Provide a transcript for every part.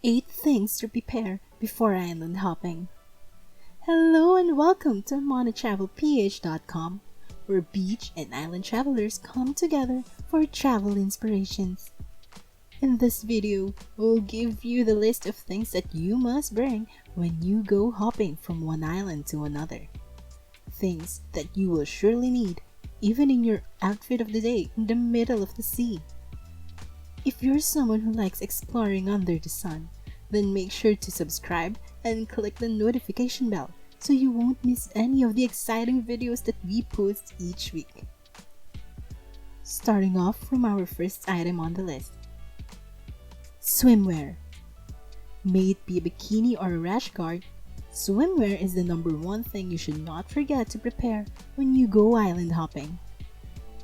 8 things to prepare before island hopping. Hello and welcome to monotravelph.com, where beach and island travelers come together for travel inspirations. In this video, we'll give you the list of things that you must bring when you go hopping from one island to another. Things that you will surely need even in your outfit of the day in the middle of the sea. If you're someone who likes exploring under the sun, then make sure to subscribe and click the notification bell so you won't miss any of the exciting videos that we post each week. Starting off from our first item on the list. Swimwear. May it be a bikini or a rash guard, swimwear is the number one thing you should not forget to prepare when you go island hopping.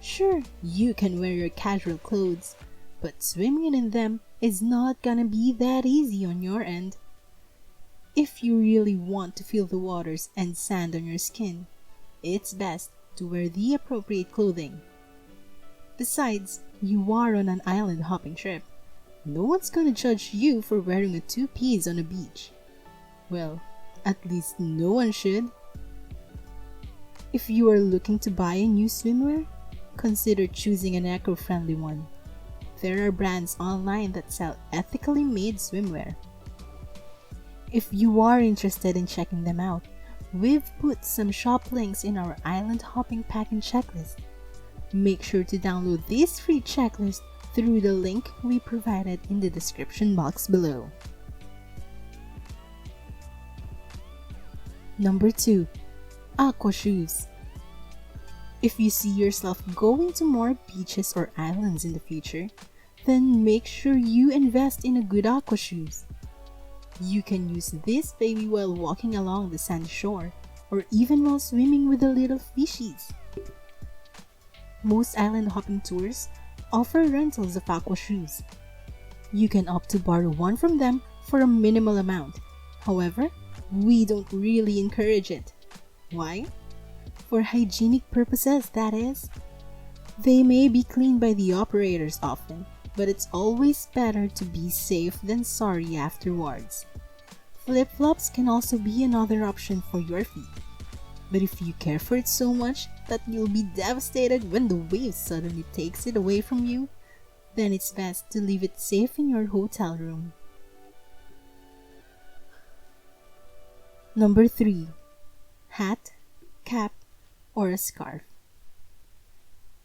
Sure, you can wear your casual clothes, but swimming in them is not gonna be that easy on your end. If you really want to feel the waters and sand on your skin, it's best to wear the appropriate clothing. Besides, you are on an island hopping trip. No one's gonna judge you for wearing a two-piece on a beach. Well, at least no one should. If you are looking to buy a new swimwear, consider choosing an eco-friendly one. There are brands online that sell ethically made swimwear. If you are interested in checking them out, we've put some shop links in our island hopping packing checklist. Make sure to download this free checklist through the link we provided in the description box below. Number 2. Aqua Shoes. If you see yourself going to more beaches or islands in the future, then make sure you invest in a good aqua shoes. You can use this baby while walking along the sandy shore or even while swimming with the little fishies. Most island hopping tours offer rentals of aqua shoes. You can opt to borrow one from them for a minimal amount. However, we don't really encourage it. Why? For hygienic purposes, that is. They may be cleaned by the operators often, but it's always better to be safe than sorry afterwards. Flip-flops can also be another option for your feet. But if you care for it so much that you'll be devastated when the wave suddenly takes it away from you, then it's best to leave it safe in your hotel room. Number 3. Hat, cap, or a scarf.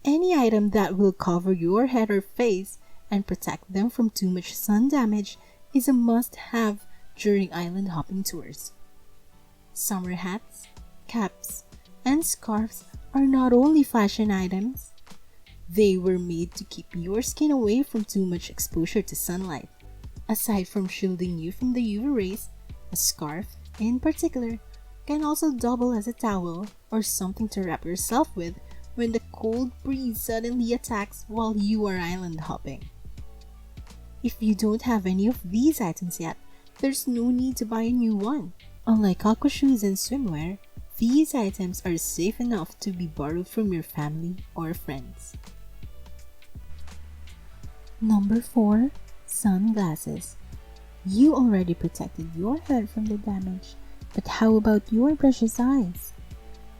Any item that will cover your head or face and protect them from too much sun damage is a must-have during island hopping tours. Summer hats, caps, and scarves are not only fashion items, they were made to keep your skin away from too much exposure to sunlight. Aside from shielding you from the UV rays, a scarf, in particular, can also double as a towel or something to wrap yourself with when the cold breeze suddenly attacks while you are island hopping. If you don't have any of these items yet, there's no need to buy a new one. Unlike aqua shoes and swimwear, these items are safe enough to be borrowed from your family or friends. Number 4. Sunglasses. You already protected your head from the damage, but how about your precious eyes?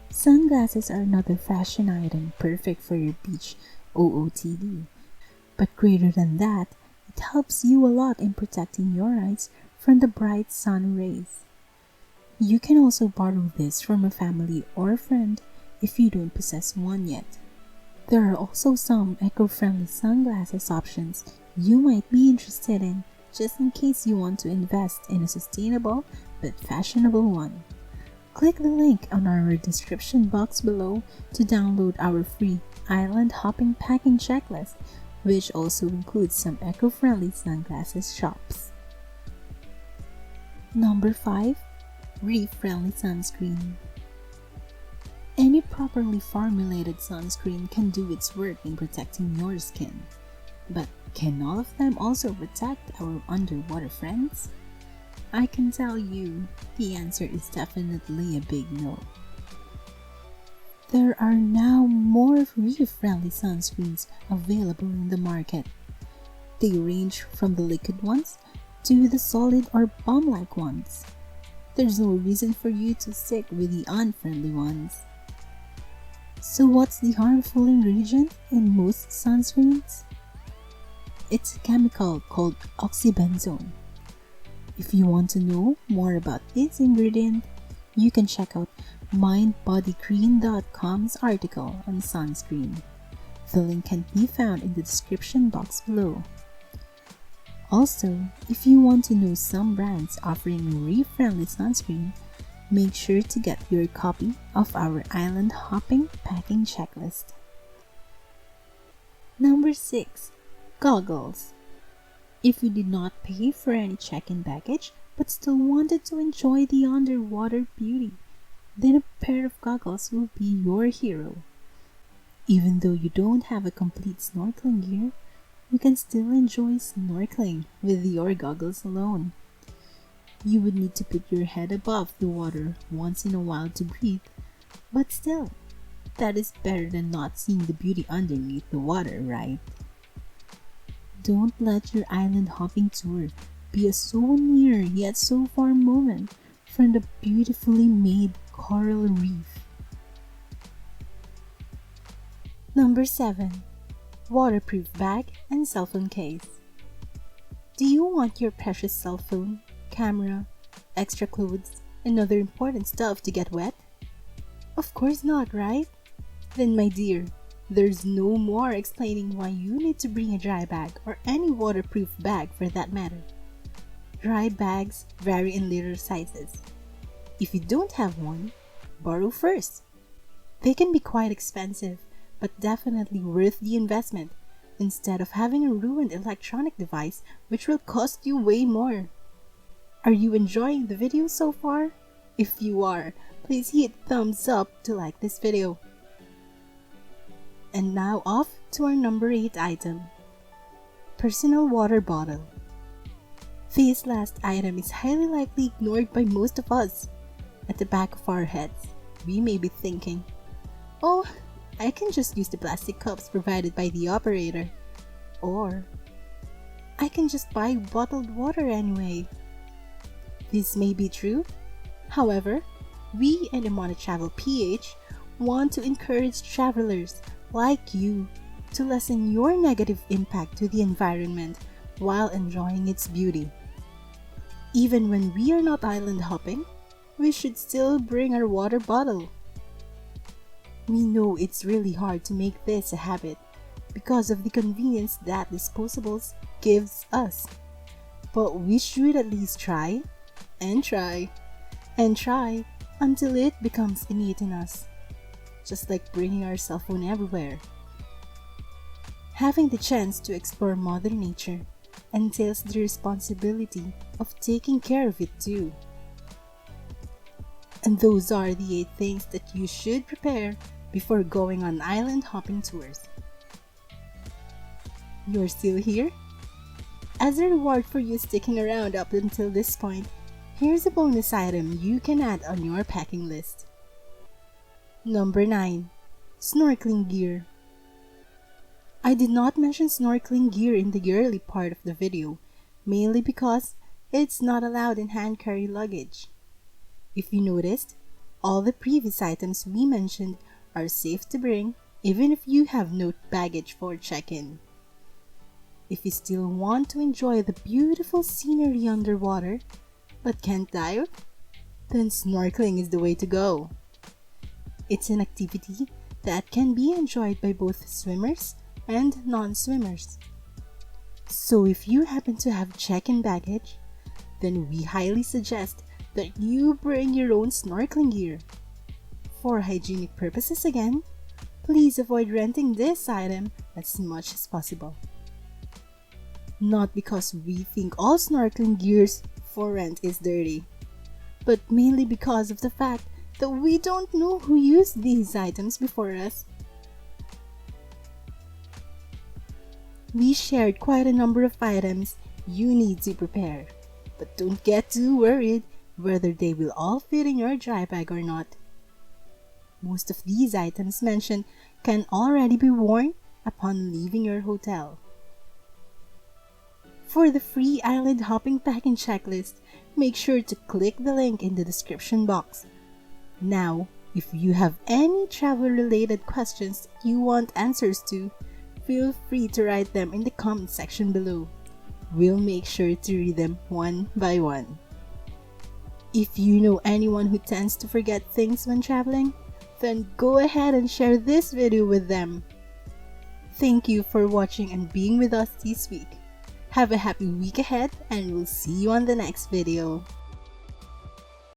Sunglasses are another fashion item perfect for your beach OOTD. But greater than that, it helps you a lot in protecting your eyes from the bright sun rays. You can also borrow this from a family or a friend if you don't possess one yet. There are also some eco-friendly sunglasses options you might be interested in, just in case you want to invest in a sustainable but fashionable one. Click the link on our description box below to download our free island hopping packing checklist, which also includes some eco-friendly sunglasses shops. Number 5. Reef-friendly sunscreen. Any properly formulated sunscreen can do its work in protecting your skin. But can all of them also protect our underwater friends? I can tell you, the answer is definitely a big no. There are now more reef-friendly sunscreens available in the market. They range from the liquid ones to the solid or balm-like ones. There's no reason for you to stick with the unfriendly ones. So what's the harmful ingredient in most sunscreens? It's a chemical called oxybenzone. If you want to know more about this ingredient, you can check out mindbodygreen.com's article on sunscreen. The link can be found in the description box below. Also, if you want to know some brands offering reef-friendly sunscreen, make sure to get your copy of our island hopping packing checklist. Number 6. Goggles. If you did not pay for any check-in baggage but still wanted to enjoy the underwater beauty, then a pair of goggles will be your hero. Even though you don't have a complete snorkeling gear, you can still enjoy snorkeling with your goggles alone. You would need to put your head above the water once in a while to breathe, but still, that is better than not seeing the beauty underneath the water, right? Don't let your island hopping tour be a so near yet so far moment from the beautifully made coral reef. Number 7. Waterproof bag and cell phone case. Do you want your precious cell phone, camera, extra clothes, and other important stuff to get wet? Of course not, right? Then my dear, there's no more explaining why you need to bring a dry bag or any waterproof bag for that matter. Dry bags vary in liter sizes. If you don't have one, borrow first. They can be quite expensive, but definitely worth the investment, instead of having a ruined electronic device which will cost you way more. Are you enjoying the video so far? If you are, please hit thumbs up to like this video. And now off to our number 8 item. Personal water bottle. This last item is highly likely ignored by most of us. At the back of our heads, we may be thinking, oh, I can just use the plastic cups provided by the operator. Or, I can just buy bottled water anyway. This may be true. However, we at Amana Travel PH want to encourage travelers like you to lessen your negative impact to the environment while enjoying its beauty. Even when we are not island hopping, we should still bring our water bottle. We know it's really hard to make this a habit because of the convenience that disposables gives us. But we should at least try and try and try until it becomes innate in us, just like bringing our cell phone everywhere. Having the chance to explore Mother Nature entails the responsibility of taking care of it too. And those are the 8 things that you should prepare before going on island hopping tours. You're still here? As a reward for you sticking around up until this point, here's a bonus item you can add on your packing list. Number 9. Snorkeling Gear. I did not mention snorkeling gear in the early part of the video, mainly because it's not allowed in hand carry luggage. If you noticed, all the previous items we mentioned are safe to bring even if you have no baggage for check-in. If you still want to enjoy the beautiful scenery underwater but can't dive, then snorkeling is the way to go. It's an activity that can be enjoyed by both swimmers and non-swimmers. So if you happen to have check-in baggage, then we highly suggest that you bring your own snorkeling gear. For hygienic purposes again, please avoid renting this item as much as possible. Not because we think all snorkeling gears for rent is dirty, but mainly because of the fact that we don't know who used these items before us. We shared quite a number of items you need to prepare, but don't get too worried whether they will all fit in your dry bag or not. Most of these items mentioned can already be worn upon leaving your hotel. For the free island hopping packing checklist, make sure to click the link in the description box. Now, if you have any travel-related questions you want answers to, feel free to write them in the comment section below. We'll make sure to read them one by one. If you know anyone who tends to forget things when traveling, then go ahead and share this video with them. Thank you for watching and being with us this week. Have a happy week ahead, and we'll see you on the next video.